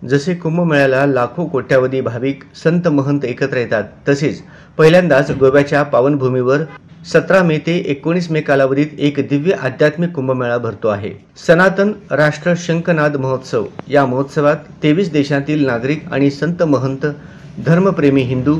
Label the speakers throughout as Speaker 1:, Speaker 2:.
Speaker 1: जसे कुंभमेळ्याला लाखो कोट्यावधी भाविक संत महंत एकत्र येतात, तसेच पहिल्यांदाच गोव्याच्या पावनभूमीवर 17 मे ते 19 मे कालावधीत एक दिव्य आध्यात्मिक कुंभमेळा भरतो आहे. सनातन राष्ट्र शंखनाद महोत्सव या महोत्सवात 23 देशांतील नागरिक आणि संत महंत, धर्मप्रेमी हिंदू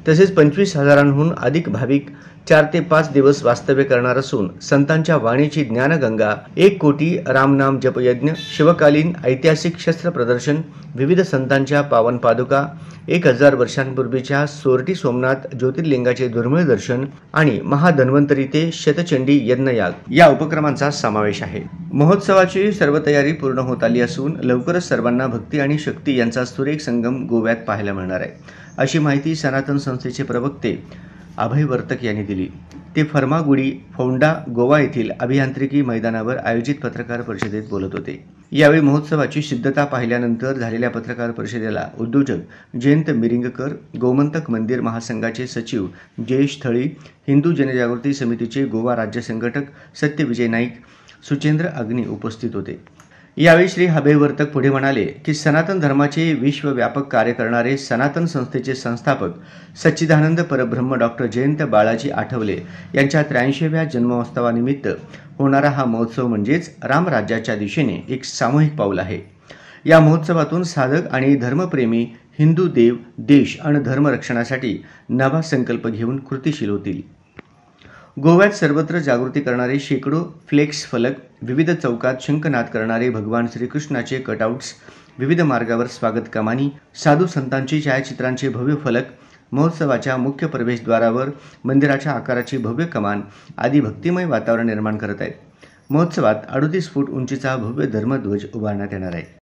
Speaker 1: तसेच 25,000हून अधिक भाविक 4 ते 5 दिवस वास्तव्य करणार असून संतांच्या वाणीची ज्ञानगंगा, 1 कोटी रामनाम जपयज्ञ, शिवकालीन ऐतिहासिक शस्त्र प्रदर्शन, विविध संतांच्या पावन पादुका, 1000 वर्षांपूर्वीच्या सोरटी सोमनाथ ज्योतिर्लिंगाचे दुर्मिळ दर्शन आणि महाधन्वंतरी ते शतचंडी यज्ञयाग या उपक्रमांचा समावेश आहे. महोत्सवाची सर्व तयारी पूर्ण होत आली असून लवकरच सर्वांना भक्ती आणि शक्ती यांचा सुरेख संगम गोव्यात पाहायला मिळणार आहे, अशी माहिती सनातन संस्थेचे प्रवक्ते अभय वर्तक यांनी दिली. ते फर्मागुडी, फोंडा, गोवा येथील अभियांत्रिकी मैदानावर आयोजित पत्रकार परिषदेत बोलत होते. यावेळी महोत्सवाची सिद्धता पाहिल्यानंतर झालेल्या पत्रकार परिषदेला उद्योजक जयंत मिरिंगकर, गोमंतक मंदिर महासंघाचे सचिव जयेश थळी, हिंदू जनजागृती समितीचे गोवा राज्य संघटक सत्यविजय नाईक, सुचेंद्र अग्नी उपस्थित होते. यावेळी श्री अभय वर्तक पुढे म्हणाले की सनातन धर्माचे विश्वव्यापक कार्य करणारे सनातन संस्थेचे संस्थापक सच्चिदानंद परब्रह्म डॉक्टर जयंत बाळाजी आठवले यांच्या 83व्या जन्मोत्सवानिमित्त होणारा हा महोत्सव म्हणजेच रामराज्याच्या दिशेने एक सामूहिक पाऊल आहे. या महोत्सवातून साधक आणि धर्मप्रेमी हिंदू देव, देश आणि धर्मरक्षणासाठी नवा संकल्प घेऊन कृतीशील होतील. गोव्यात सर्वत्र जागृती करणारे शेकडो फ्लेक्स फलक, विविध चौकात शंखनाद करणारे भगवान श्रीकृष्णाचे कटआउट्स, विविध मार्गावर स्वागत कमानी, साधू संतांची छायाचित्रांचे भव्य फलक, महोत्सवाच्या मुख्य प्रवेशद्वारावर मंदिराच्या आकाराची भव्य कमान आदी भक्तिमय वातावरण निर्माण करत आहेत. महोत्सवात 38 फूट उंचीचा भव्य धर्मध्वज उभारण्यात येणार आहे.